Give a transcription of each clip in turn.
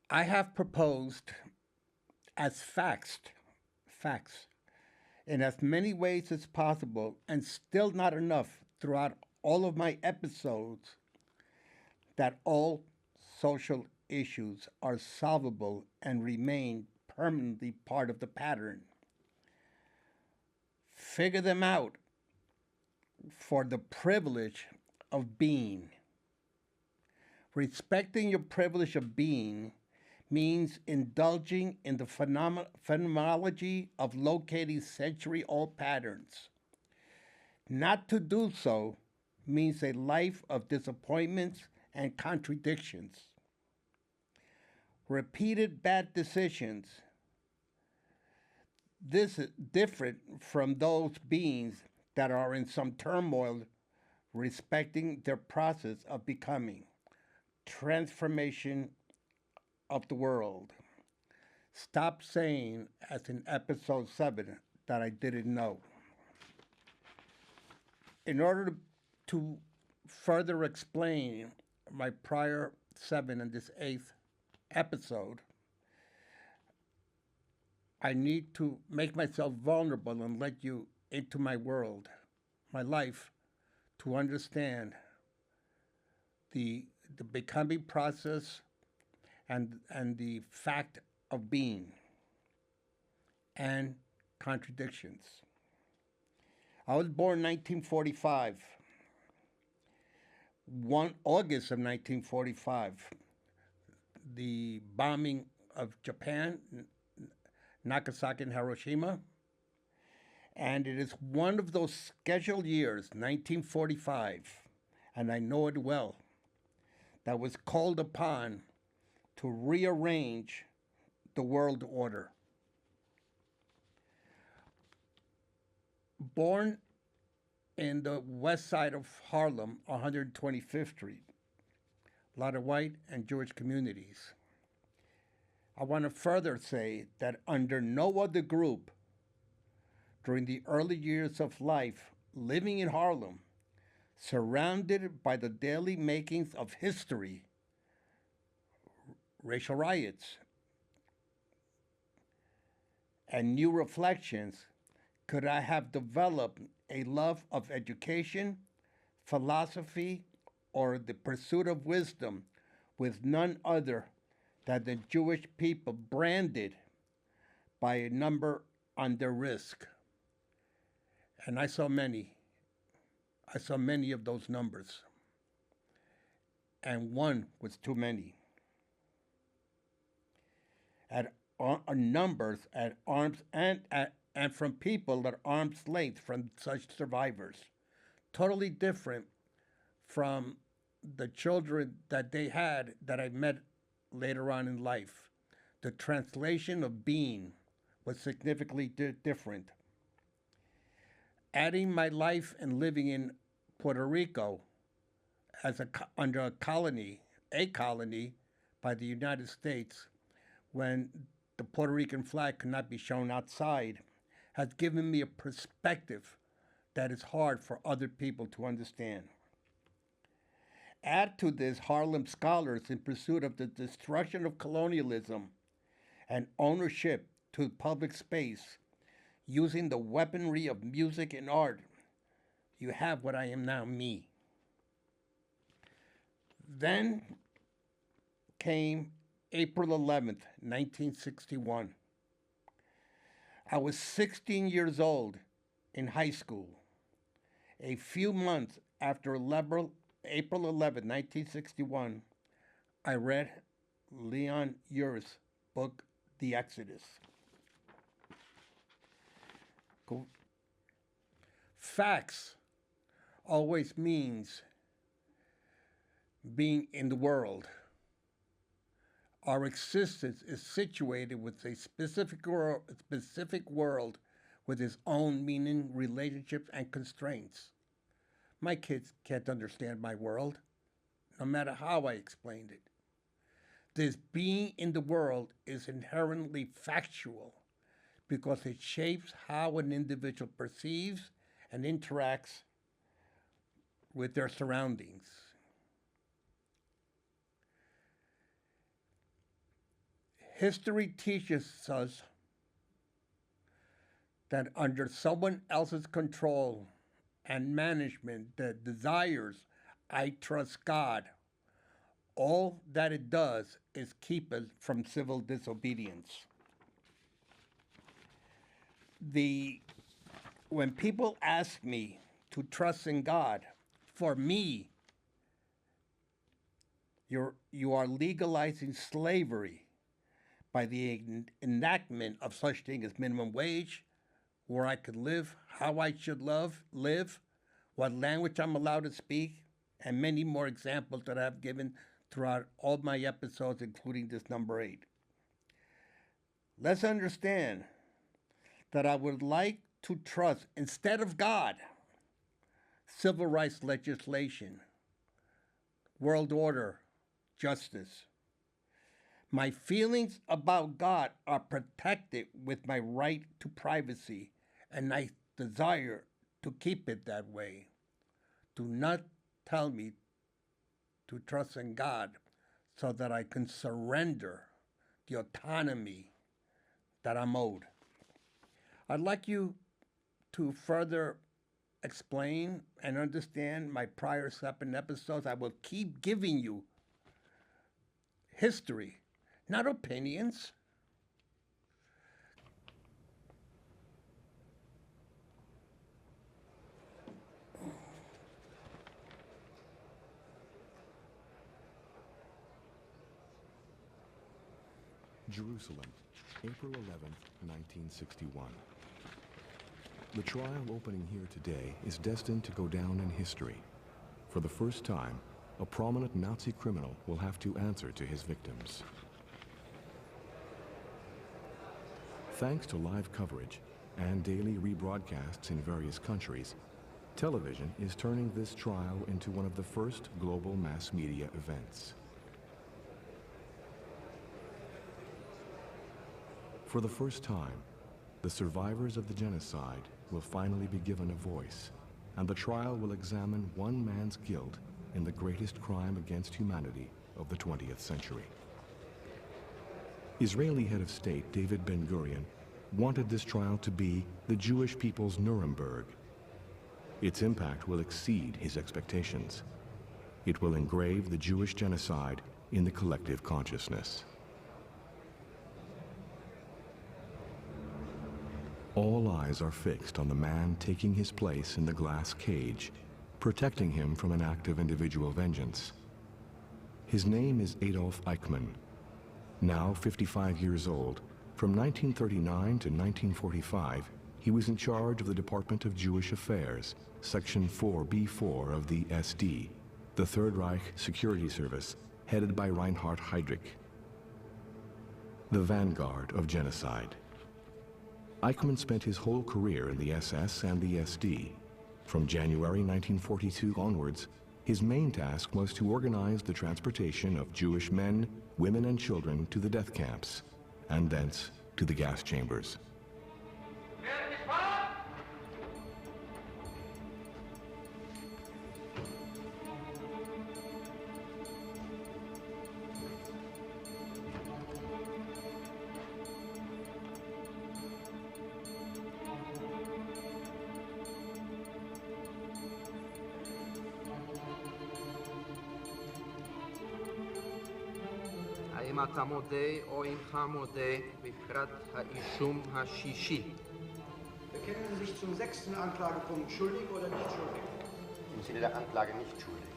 I have proposed as facts, in as many ways as possible, and still not enough throughout all of my episodes, that all social issues are solvable and remain permanently part of the pattern. Figure them out for the privilege of being. Respecting your privilege of being means indulging in the phenomenology of locating century old patterns. Not to do so means a life of disappointments and contradictions. Repeated bad decisions, this is different from those beings that are in some turmoil respecting their process of becoming. Transformation of the world. Stop saying, as in episode 7, that I didn't know. In order to further explain my prior 7 and this 8th episode, I need to make myself vulnerable and let you into my world, my life, to understand the, the becoming process and the fact of being and contradictions. I was born in 1945, 1 August of 1945. The bombing of Japan, Nagasaki and Hiroshima. And it is one of those scheduled years, 1945, and I know it well, that was called upon to rearrange the world order. Born in the west side of Harlem, 125th Street, a lot of white and Jewish communities. I want to further say that under no other group during the early years of life living in Harlem, surrounded by the daily makings of history, racial riots, and new reflections, could I have developed a love of education, philosophy, or the pursuit of wisdom with none other than the Jewish people branded by a number on their risk. And I saw many. I saw many of those numbers. And one was too many. At numbers at arms and from people at arm's length from such survivors. Totally different from the children that they had that I met later on in life. The translation of being was significantly different. Adding my life and living in Puerto Rico as under a colony by the United States, when the Puerto Rican flag could not be shown outside, has given me a perspective that is hard for other people to understand. Add to this Harlem scholars in pursuit of the destruction of colonialism and ownership to public space using the weaponry of music and art. You have what I am now, me. Then came April 11th, 1961. I was 16 years old in high school. A few months after April 11th, 1961, I read Leon Uris' book, The Exodus. Cool. Facts always means being in the world. Our existence is situated with a specific world with its own meaning, relationships, and constraints. My kids can't understand my world, no matter how I explained it. This being in the world is inherently factual because it shapes how an individual perceives and interacts with their surroundings. History teaches us that under someone else's control and management that desires, I trust God, all that it does is keep us from civil disobedience. The When people ask me to trust in God, for me, you are legalizing slavery by the enactment of such thing as minimum wage, where I could live, how I should live, what language I'm allowed to speak, and many more examples that I've given throughout all my episodes, including this number 8. Let's understand that I would like to trust, instead of God, civil rights legislation, world order, justice. My feelings about God are protected with my right to privacy, and I desire to keep it that way. Do not tell me to trust in God so that I can surrender the autonomy that I'm owed. I'd like you to further explain and understand my prior 7 episodes. I will keep giving you history, not opinions. Jerusalem, April 11th, 1961. The trial opening here today is destined to go down in history. For the first time, a prominent Nazi criminal will have to answer to his victims. Thanks to live coverage and daily rebroadcasts in various countries, television is turning this trial into one of the first global mass media events. For the first time, the survivors of the genocide will finally be given a voice, and the trial will examine one man's guilt in the greatest crime against humanity of the 20th century. Israeli head of state David Ben-Gurion wanted this trial to be the Jewish people's Nuremberg. Its impact will exceed his expectations. It will engrave the Jewish genocide in the collective consciousness. All eyes are fixed on the man taking his place in the glass cage, protecting him from an act of individual vengeance. His name is Adolf Eichmann. Now 55 years old, from 1939 to 1945, he was in charge of the Department of Jewish Affairs, Section 4B4 of the SD, the Third Reich Security Service, headed by Reinhard Heydrich. The vanguard of genocide. Eichmann spent his whole career in the SS and the SD. From January 1942 onwards, his main task was to organize the transportation of Jewish men, women, and children to the death camps, and thence to the gas chambers. האם אתה מודה או אינך מודה בפרט האישום השישי? Bekennen Sie sich zum 6. Anklagepunkt schuldig oder nicht schuldig? Im Sinne der Anklage nicht schuldig.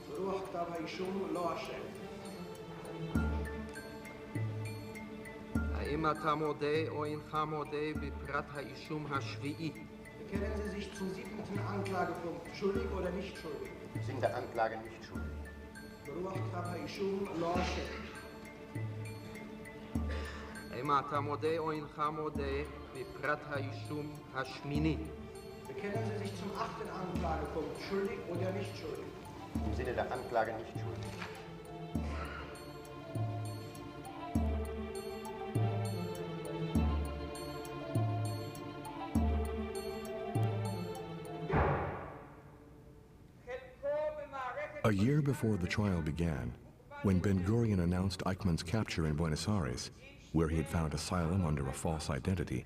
ברוח כתב האישום לא אשם. האם אתה מודה או אינך מודה בפרט האישום השביעי? Bekennen Sie sich zum 7. Anklagepunkt schuldig oder nicht schuldig? Im Sinne der Anklage nicht schuldig. ברוח כתב האישום לא אשם. האם אתה מודה או אינך מודה בפרט האישום השמיני? Bekennen Sie sich zum 8. Anklagepunkt schuldig oder nicht schuldig? Im Sinne der Anklage nicht schuldig. A year before the trial began, When Ben-Gurion announced Eichmann's capture in Buenos Aires, where he had found asylum under a false identity,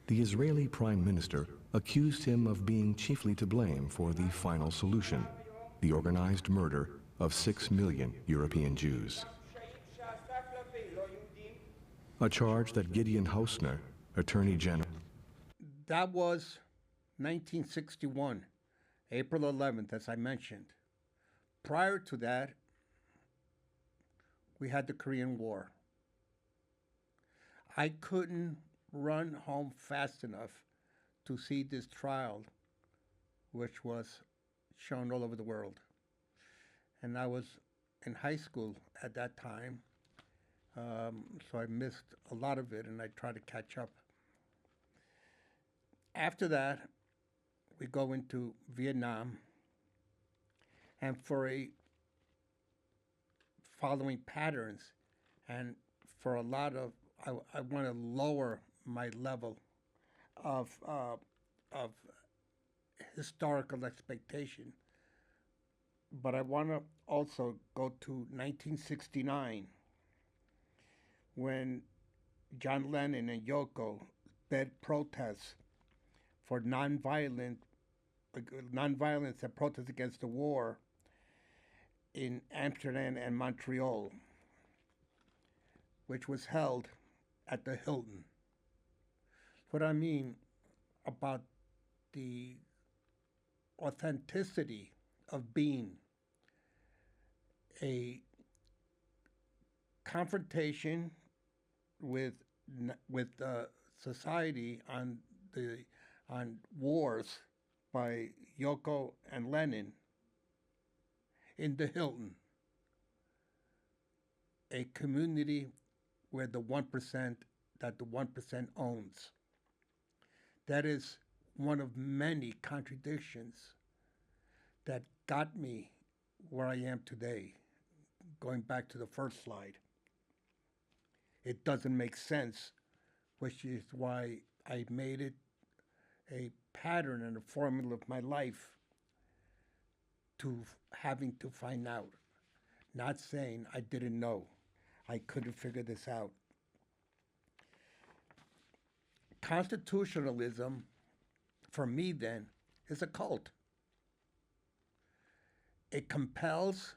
the Israeli prime minister accused him of being chiefly to blame for the final solution, the organized murder of 6 million European Jews. A charge that Gideon Hausner, Attorney General... That was 1961, April 11th, as I mentioned. Prior to that, we had the Korean War. I couldn't run home fast enough to see this trial, which was shown all over the world. And I was in high school at that time, so I missed a lot of it, and I tried to catch up. After that, we go into Vietnam, and for a following patterns, and for a lot of, I want to lower my level of historical expectation, but I want to also go to 1969, when John Lennon and Yoko led protests for nonviolence and protests against the war in Amsterdam and Montreal, which was held at the Hilton. What I mean about the authenticity of being a confrontation with society on wars by Yoko and Lennon in the Hilton, a community where the 1% that the 1% owns. That is one of many contradictions that got me where I am today. Going back to the first slide, it doesn't make sense, which is why I made it a pattern and a formula of my life to having to find out. Not saying I didn't know. I couldn't figure this out. Constitutionalism, for me then, is a cult. It compels,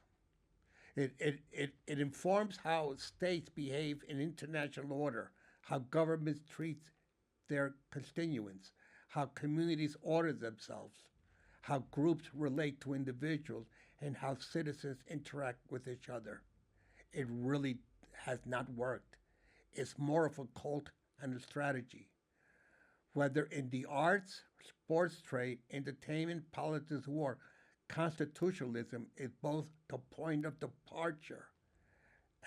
it informs how states behave in international order, how governments treat their constituents, how communities order themselves, how groups relate to individuals, and how citizens interact with each other. It really has not worked. It's more of a cult and a strategy. Whether in the arts, sports, trade, entertainment, politics, war, constitutionalism is both the point of departure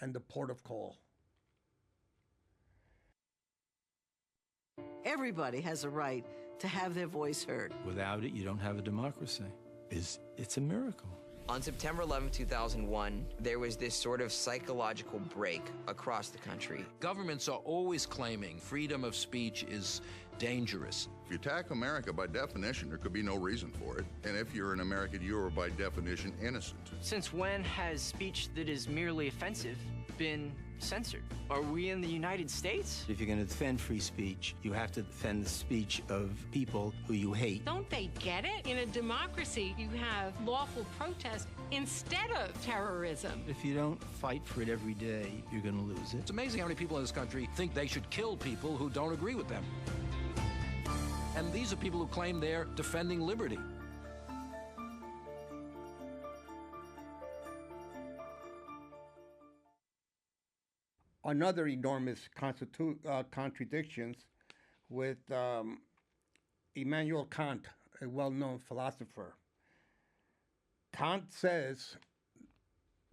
and the port of call. Everybody has a right to have their voice heard. Without it, you don't have a democracy. It's a miracle. On September 11, 2001, there was this sort of psychological break across the country. Governments are always claiming freedom of speech is dangerous. If you attack America, by definition, there could be no reason for it. And if you're an American, you are by definition innocent. Since when has speech that is merely offensive been censored? Are we in the United States? If you're going to defend free speech, you have to defend the speech of people who you hate. Don't they get it? In a democracy, you have lawful protest instead of terrorism. If you don't fight for it every day, you're going to lose it. It's amazing how many people in this country think they should kill people who don't agree with them. And these are people who claim they're defending liberty. Another enormous contradictions with Immanuel Kant, a well-known philosopher. Kant says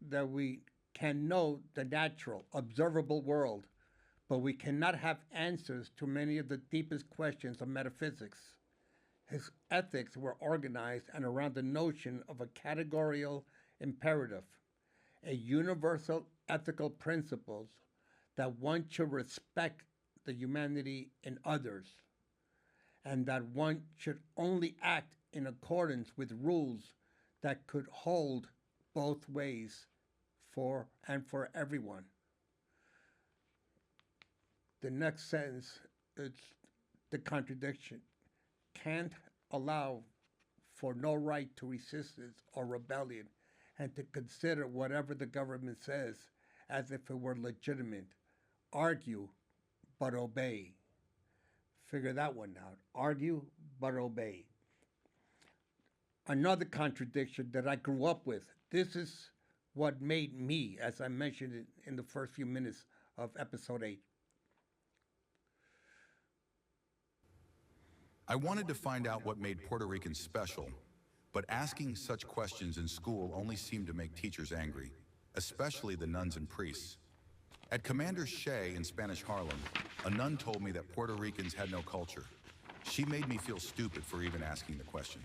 that we can know the natural, observable world, but we cannot have answers to many of the deepest questions of metaphysics. His ethics were organized and around the notion of a categorical imperative, a universal ethical principles that one should respect the humanity in others, and that one should only act in accordance with rules that could hold both ways, for and for everyone. The next sentence is the contradiction. Can't allow for no right to resistance or rebellion, and to consider whatever the government says as if it were legitimate. Argue, but obey. Figure that one out. Argue, but obey. Another contradiction that I grew up with. This is what made me, as I mentioned it in the first few minutes of episode 8. I wanted to find out what made Puerto Ricans special, but asking such questions in school only seemed to make teachers angry, especially the nuns and priests. At Commander Shea in Spanish Harlem, a nun told me that Puerto Ricans had no culture. She made me feel stupid for even asking the question.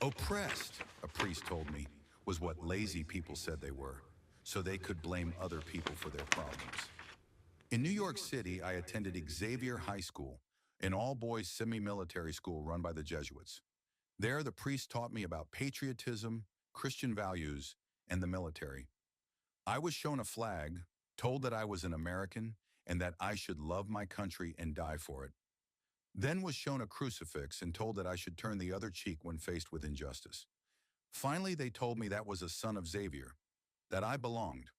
Oppressed, a priest told me, was what lazy people said they were, so they could blame other people for their problems. In New York City, I attended Xavier High School, an all-boys semi-military school run by the Jesuits. There, the priest taught me about patriotism, Christian values, and the military. I was shown a flag, told that I was an American, and that I should love my country and die for it. Then was shown a crucifix and told that I should turn the other cheek when faced with injustice. Finally, they told me that was a son of Xavier, that I belonged.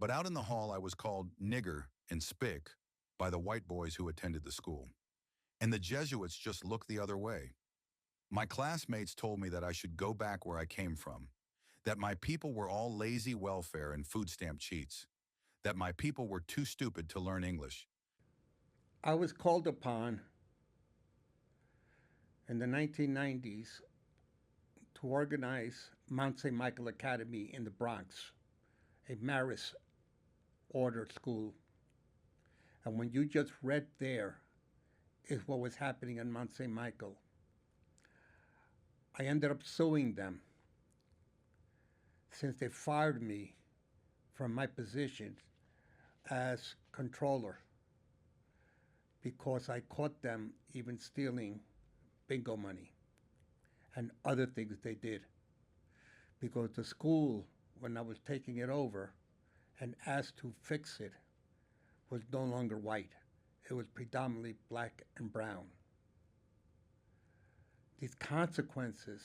But out in the hall, I was called nigger and spick by the white boys who attended the school. And the Jesuits just looked the other way. My classmates told me that I should go back where I came from, that my people were all lazy welfare and food stamp cheats, that my people were too stupid to learn English. I was called upon in the 1990s to organize Mount St. Michael Academy in the Bronx, a Marist order school. And when you just read there is what was happening in Mount St. Michael. I ended up suing them since they fired me from my position as controller because I caught them even stealing bingo money and other things they did. Because the school, when I was taking it over and asked to fix it, was no longer white. It was predominantly black and brown. These consequences,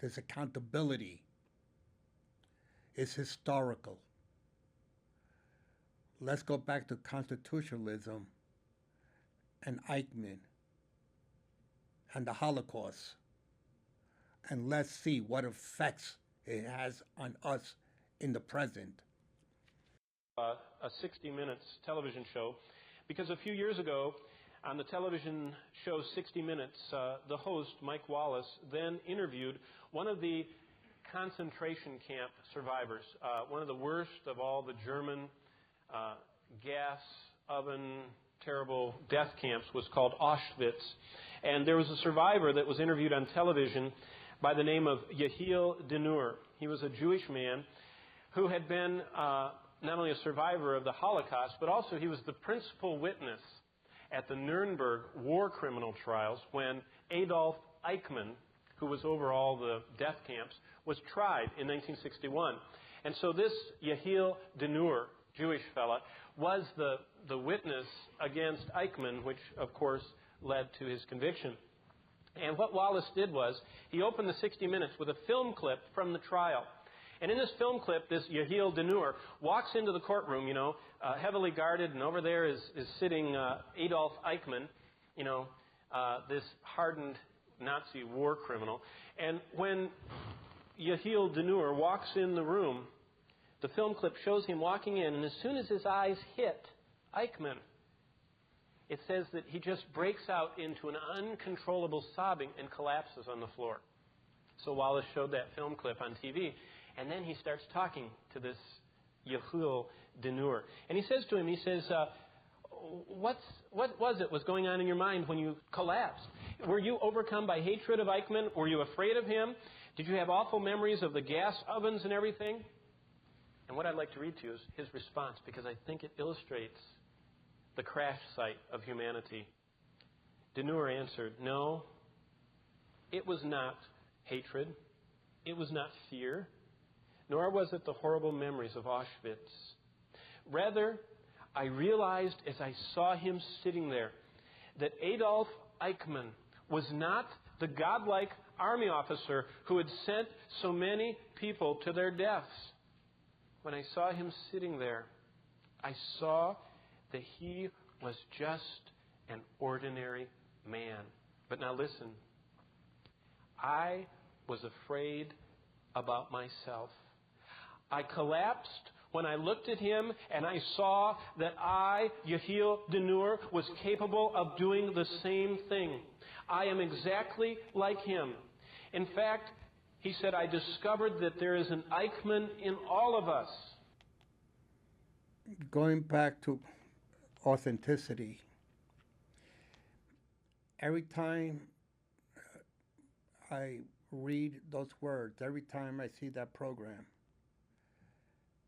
this accountability is historical. Let's go back to constitutionalism and Eichmann and the Holocaust, and let's see what effects it has on us in the present. A 60 Minutes television show, because a few years ago on the television show 60 Minutes, the host, Mike Wallace, then interviewed one of the concentration camp survivors, one of the worst of all the German gas oven, terrible death camps was called Auschwitz. And there was a survivor that was interviewed on television by the name of Yehiel Denur. He was a Jewish man who had been not only a survivor of the Holocaust, but also he was the principal witness at the Nuremberg war criminal trials when Adolf Eichmann, who was over all the death camps, was tried in 1961. And so this Yehiel Denur, Jewish fella, was the witness against Eichmann, which of course led to his conviction. And what Wallace did was he opened the 60 Minutes with a film clip from the trial. And in this film clip, this Yehiel Denur walks into the courtroom, heavily guarded, and over there is sitting Adolf Eichmann, this hardened Nazi war criminal. And when Yehiel Denur walks in the room, the film clip shows him walking in, and as soon as his eyes hit Eichmann, it says that he just breaks out into an uncontrollable sobbing and collapses on the floor. So Wallace showed that film clip on TV. And then he starts talking to this Yehiel Denur. And he says to him, what was going on in your mind when you collapsed? Were you overcome by hatred of Eichmann? Were you afraid of him? Did you have awful memories of the gas ovens and everything? And what I'd like to read to you is his response, because I think it illustrates the crash site of humanity. Denur answered, "No, it was not hatred. It was not fear. nor was it the horrible memories of Auschwitz. Rather, I realized as I saw him sitting there that Adolf Eichmann was not the godlike army officer who had sent so many people to their deaths. When I saw him sitting there, I saw that he was just an ordinary man. But now listen, I was afraid about myself. I collapsed when I looked at him and I saw that I, Yehiel Denur, was capable of doing the same thing. I am exactly like him. In fact, he said, I discovered that there is an Eichmann in all of us. Going back to authenticity, every time I read those words, every time I see that program,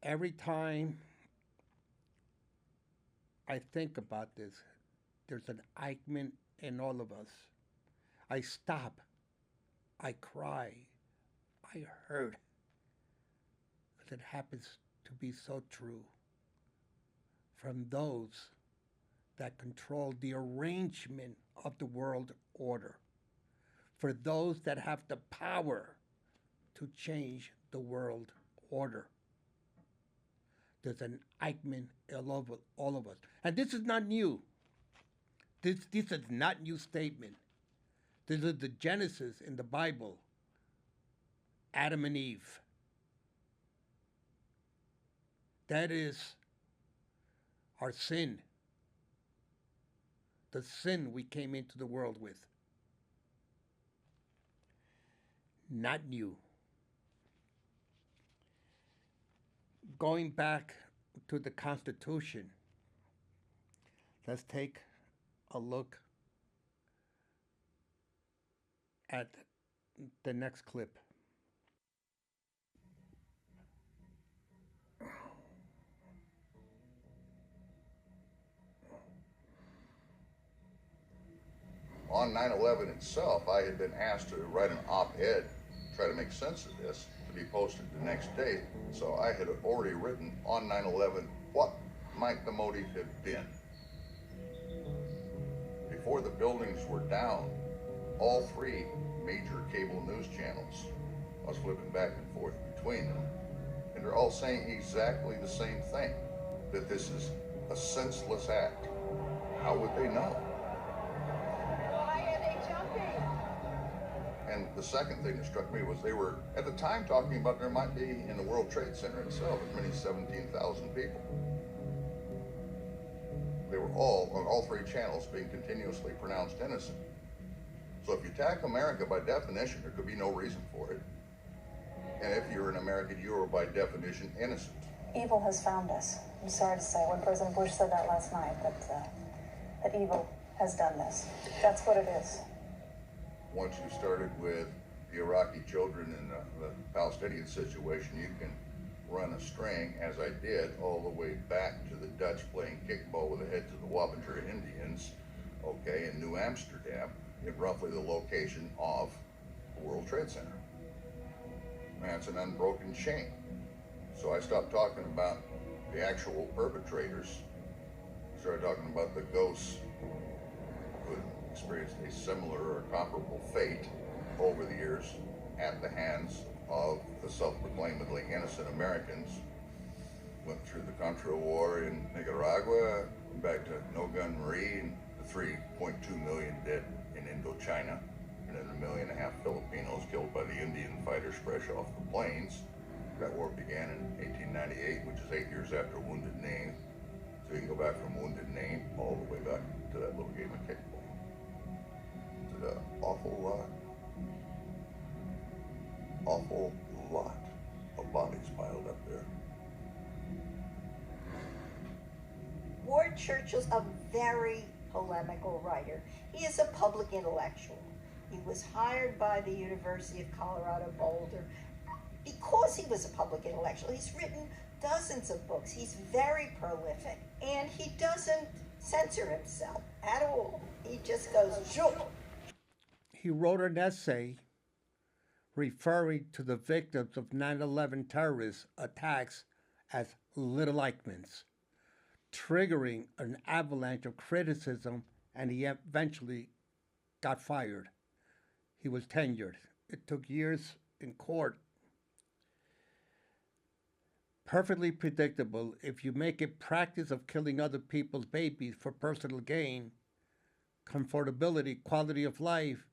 every time I think about this, there's an Eichmann in all of us. I stop. I cry. I hurt. Because it happens to be so true. From those that control the arrangement of the world order. For those that have the power to change the world order. There's an Eichmann in all of us. And this is not new. This is not new statement. This is the Genesis in the Bible. Adam and Eve. That is our sin. The sin we came into the world with. Not new. Going back to the Constitution, let's take a look at the next clip. On 9/11 itself, I had been asked to write an op-ed, try to make sense of this, to be posted the next day. So I had already written on 9/11 what might the motive have been. Before the buildings were down, all three major cable news channels, I was flipping back and forth between them, and they're all saying exactly the same thing, that this is a senseless act. How would they know? And the second thing that struck me was they were, at the time, talking about there might be, in the World Trade Center itself, as many as 17,000 people. They were all, on all three channels, being continuously pronounced innocent. So if you attack America, by definition, there could be no reason for it. And if you're an American, you are, by definition, innocent. Evil has found us. I'm sorry to say, when President Bush said that last night, that evil has done this. That's what it is. Once you started with the Iraqi children and the Palestinian situation, you can run a string, as I did, all the way back to the Dutch playing kickball with the heads of the Wappinger Indians, okay, in New Amsterdam, in roughly the location of the World Trade Center. That's an unbroken chain. So I stopped talking about the actual perpetrators, started talking about the ghosts who experienced a similar or comparable fate over the years at the hands of the self-proclaimedly innocent Americans. Went through the Contra War in Nicaragua, went back to No Gun Marie, and the 3.2 million dead in Indochina, and then 1.5 million Filipinos killed by the Indian fighters fresh off the plains. That war began in 1898, which is 8 years after Wounded Knee. So you can go back from Wounded Knee all the way back to that little game of kickball. It's an awful lot of bodies piled up there. Ward Churchill's a very polemical writer. He is a public intellectual. He was hired by the University of Colorado Boulder because he was a public intellectual. He's written dozens of books. He's very prolific, and he doesn't censor himself at all. He just goes, "Sure." He wrote an essay referring to the victims of 9/11 terrorist attacks as little Eichmanns, triggering an avalanche of criticism, and he eventually got fired. He was tenured. It took years in court. Perfectly predictable. If you make a practice of killing other people's babies for personal gain, comfortability, quality of life,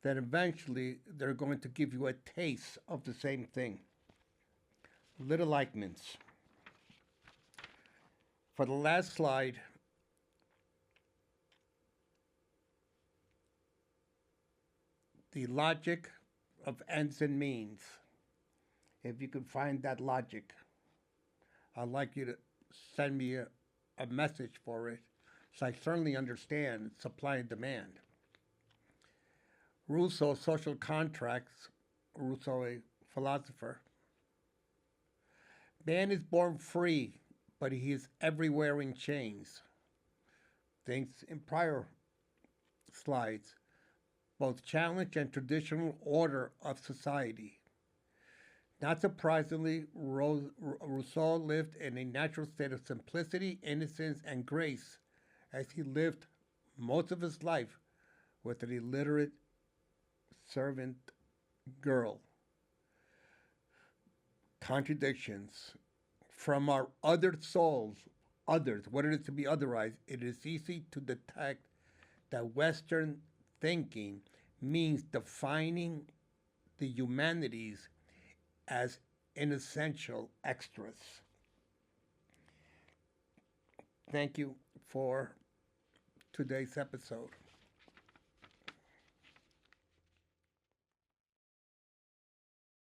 then eventually they're going to give you a taste of the same thing. Little Eichmanns. For the last slide, the logic of ends and means. If you can find that logic, I'd like you to send me a message for it, so I certainly understand supply and demand. Rousseau's social contracts, Rousseau, a philosopher. Man is born free, but he is everywhere in chains. Things in prior slides, both challenge and traditional order of society. Not surprisingly, Rousseau lived in a natural state of simplicity, innocence, and grace as he lived most of his life with an illiterate servant girl. Contradictions. From our other souls, others, what it is to be otherized, it is easy to detect that Western thinking means defining the humanities as inessential extras. Thank you for today's episode.